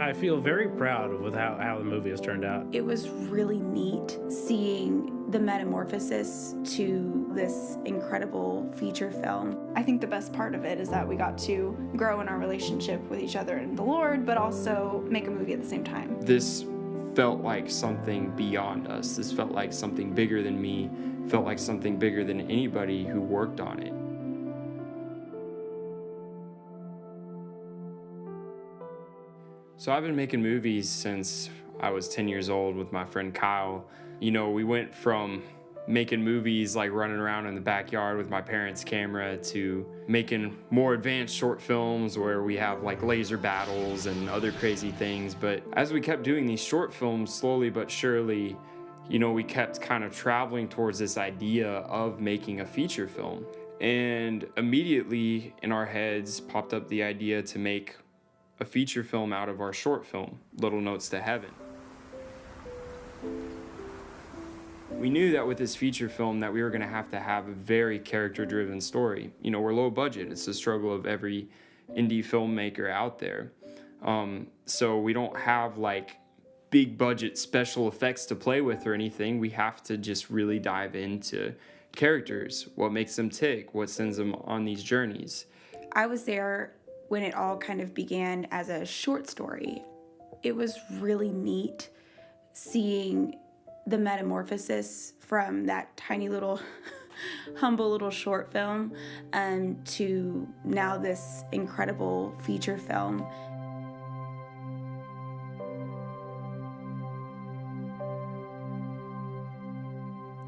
I feel very proud with how the movie has turned out. It was really neat seeing the metamorphosis to this incredible feature film. I think the best part of it is that we got to grow in our relationship with each other and the Lord, but also make a movie at the same time. This felt like something beyond us. This felt like something bigger than me, felt like something bigger than anybody who worked on it. So I've been making movies since I was 10 years old with my friend Kyle. You know, we went from making movies like running around in the backyard with my parents' camera to making more advanced short films where we have like laser battles and other crazy things. But as we kept doing these short films, slowly but surely, you know, we kept kind of traveling towards this idea of making a feature film. And immediately in our heads popped up the idea to make a feature film out of our short film, Little Notes to Heaven. We knew that with this feature film that we were gonna have a very character-driven story. You know, we're low budget. It's the struggle of every indie filmmaker out there. So we don't have like big budget special effects to play with or anything. We have to just really dive into characters, what makes them tick, what sends them on these journeys. I was there when it all kind of began as a short story. It was really neat seeing the metamorphosis from that tiny little humble little short film to now this incredible feature film.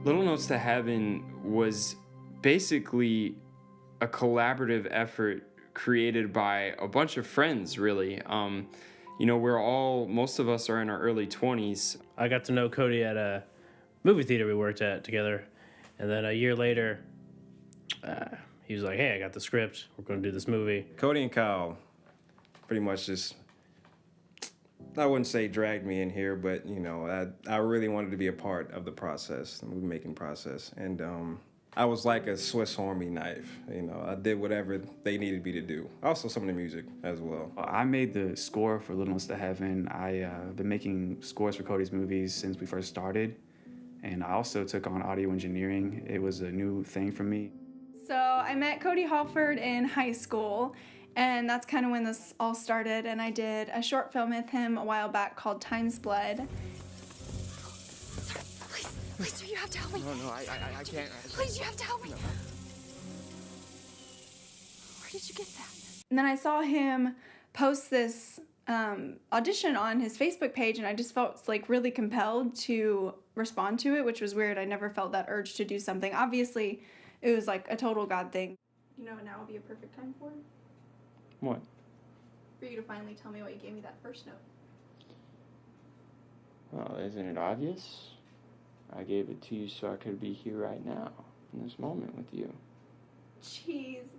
Little Notes to Heaven was basically a collaborative effort created by a bunch of friends, really. You know, most of us are in our early 20s. I got to know Cody at a movie theater we worked at together. And then a year later, he was like, hey, I got the script. We're going to do this movie. Cody and Kyle pretty much just, I wouldn't say dragged me in here, but, you know, I really wanted to be a part of the process, the movie-making process. And I was like a Swiss Army knife. You know, I did whatever they needed me to do. Also some of the music as well. I made the score for Little Notes to Heaven. I've been making scores for Cody's movies since we first started. And I also took on audio engineering. It was a new thing for me. So I met Cody Halford in high school, and that's kind of when this all started. And I did a short film with him a while back called Time's Blood. Please, sir, you have to help me. No, I can't. Please, you have to help me. No. Where did you get that? And then I saw him post this audition on his Facebook page, and I just felt like really compelled to respond to it, which was weird. I never felt that urge to do something. Obviously, it was like a total God thing. You know, now would be a perfect time for it? What? For you to finally tell me why you gave me that first note. Well, isn't it obvious? I gave it to you so I could be here right now, in this moment with you. Cheese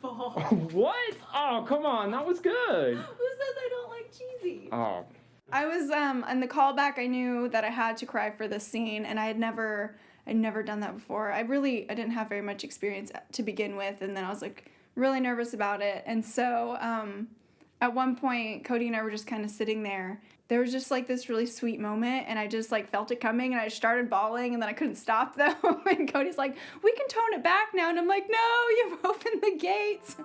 ball. What? Oh, come on, that was good. Who says I don't like cheesy? Oh. I was, in the callback, I knew that I had to cry for this scene, and I'd never done that before. I didn't have very much experience to begin with, and then I was, like, really nervous about it. And so, at one point, Cody and I were just kind of sitting there. There was just, like, this really sweet moment, and I just, like, felt it coming, and I started bawling, and then I couldn't stop, though. And Cody's like, we can tone it back now. And I'm like, no, you've opened the gates.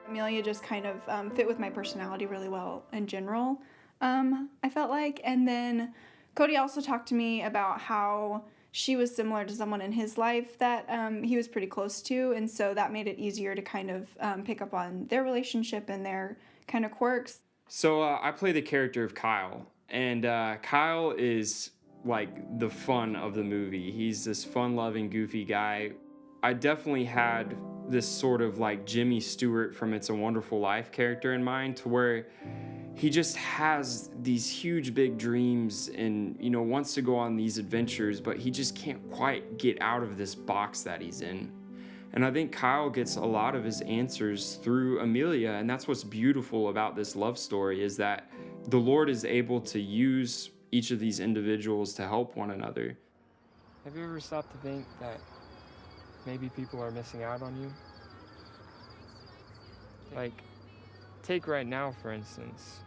Amelia just kind of fit with my personality really well in general, I felt like. And then Cody also talked to me about how she was similar to someone in his life that he was pretty close to, and so that made it easier to kind of pick up on their relationship and their kind of quirks. So I play the character of Kyle, and Kyle is like the fun of the movie. He's this fun-loving, goofy guy. I definitely had this sort of like Jimmy Stewart from It's a Wonderful Life character in mind, to where he just has these huge big dreams and, you know, wants to go on these adventures, but he just can't quite get out of this box that he's in. And I think Kyle gets a lot of his answers through Amelia, and that's what's beautiful about this love story, is that the Lord is able to use each of these individuals to help one another. Have you ever stopped to think that maybe people are missing out on you? Like, take right now, for instance.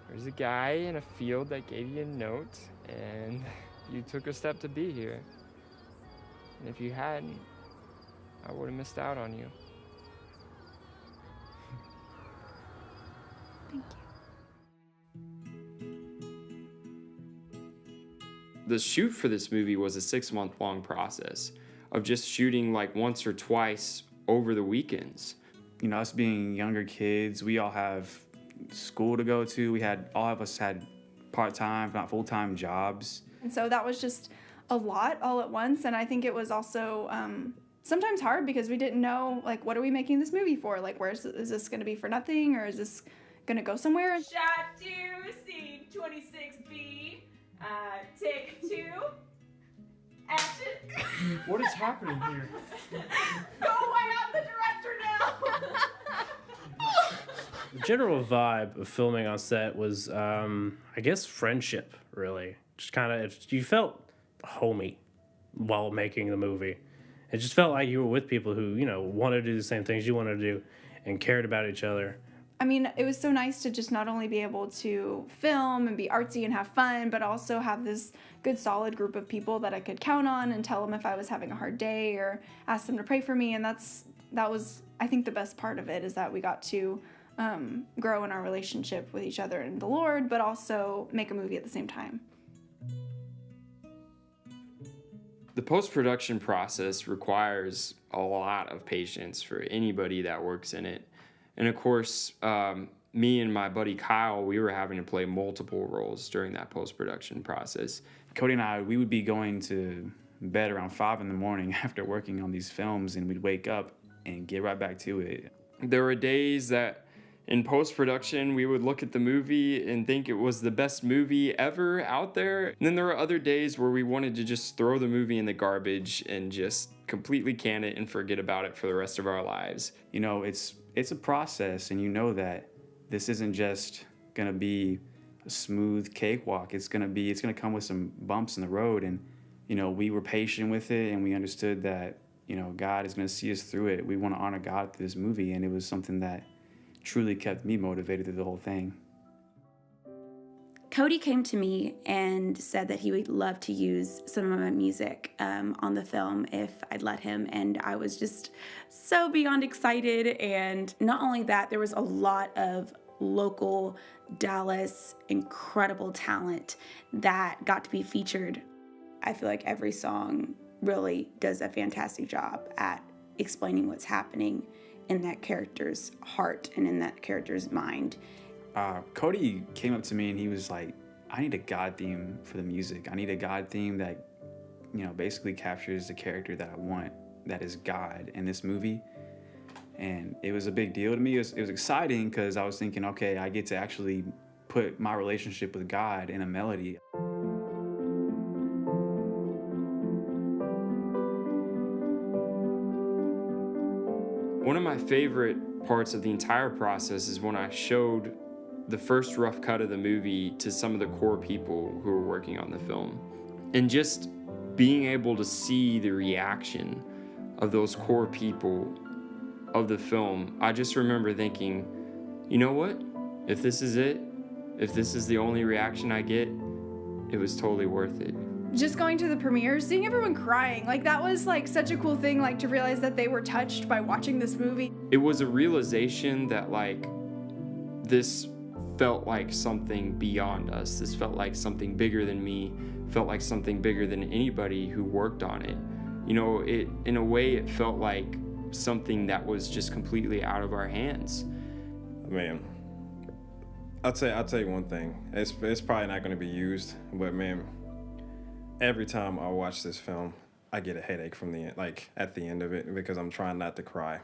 There's a guy in a field that gave you a note, and you took a step to be here. And if you hadn't, I would have missed out on you. Thank you. The shoot for this movie was a 6-month-long process of just shooting like once or twice over the weekends. You know, us being younger kids, we all have school to go to. All of us had part-time, if not full-time jobs. And so that was just a lot all at once. And I think it was also sometimes hard because we didn't know, like, what are we making this movie for? Like, is this going to be for nothing, or is this going to go somewhere? Shot 2, scene 26B, take 2, action. What is happening here? Go away, I'm the director now. The general vibe of filming on set was, I guess, friendship, really. Just kind of, you felt homey while making the movie. It just felt like you were with people who, you know, wanted to do the same things you wanted to do and cared about each other. I mean, it was so nice to just not only be able to film and be artsy and have fun, but also have this good, solid group of people that I could count on and tell them if I was having a hard day or ask them to pray for me. And that was, I think, the best part of it, is that we got to grow in our relationship with each other and the Lord, but also make a movie at the same time. The post-production process requires a lot of patience for anybody that works in it. And of course, me and my buddy Kyle, we were having to play multiple roles during that post-production process. Cody and I, we would be going to bed around 5 in the morning after working on these films, and we'd wake up and get right back to it. There were days that in post-production, we would look at the movie and think it was the best movie ever out there. And then there were other days where we wanted to just throw the movie in the garbage and just completely can it and forget about it for the rest of our lives. You know, it's a process, and you know that this isn't just gonna be a smooth cakewalk. It's gonna come with some bumps in the road. And, you know, we were patient with it, and we understood that, you know, God is gonna see us through it. We wanna honor God through this movie, and it was something that truly kept me motivated through the whole thing. Cody came to me and said that he would love to use some of my music on the film if I'd let him, and I was just so beyond excited. And not only that, there was a lot of local Dallas incredible talent that got to be featured. I feel like every song really does a fantastic job at explaining what's happening in that character's heart and in that character's mind. Cody came up to me and he was like, I need a God theme for the music. I need a God theme that, you know, basically captures the character that I want, that is God in this movie. And it was a big deal to me. It was exciting because I was thinking, okay, I get to actually put my relationship with God in a melody. One of my favorite parts of the entire process is when I showed the first rough cut of the movie to some of the core people who were working on the film. And just being able to see the reaction of those core people of the film, I just remember thinking, you know what? If this is it, if this is the only reaction I get, it was totally worth it. Just going to the premiere, seeing everyone crying, like that was like such a cool thing, like to realize that they were touched by watching this movie. It was a realization that like this felt like something beyond us. This felt like something bigger than me, felt like something bigger than anybody who worked on it. You know, it in a way it felt like something that was just completely out of our hands. Man, I'll tell you one thing. It's probably not going to be used, but man, every time I watch this film, I get a headache from the end, like at the end of it, because I'm trying not to cry.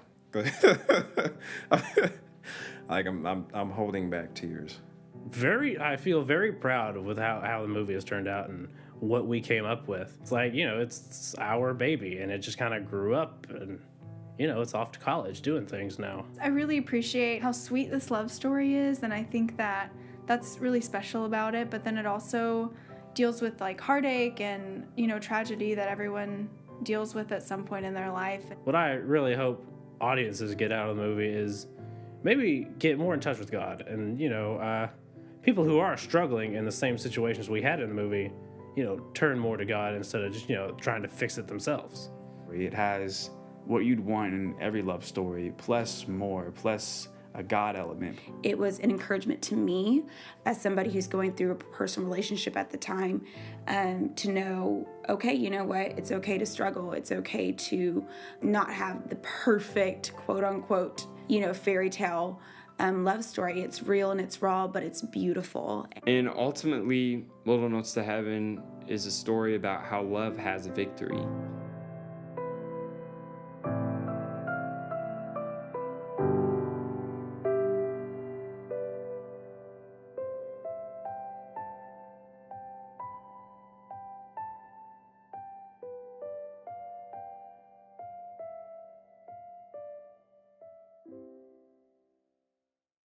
Like I'm holding back tears. I feel very proud with how the movie has turned out and what we came up with. It's like, you know, it's our baby, and it just kind of grew up, and, you know, it's off to college doing things now. I really appreciate how sweet this love story is, and I think that that's really special about it, but then it also deals with like heartache and, you know, tragedy that everyone deals with at some point in their life. What I really hope audiences get out of the movie is maybe get more in touch with God. And, people who are struggling in the same situations we had in the movie, turn more to God instead of just, trying to fix it themselves. It has what you'd want in every love story, plus more, plus a God element. It was an encouragement to me as somebody who's going through a personal relationship at the time, to know, okay, you know what? It's okay to struggle. It's okay to not have the perfect, quote unquote, fairy tale love story. It's real and it's raw, but it's beautiful. And ultimately, Little Notes to Heaven is a story about how love has victory.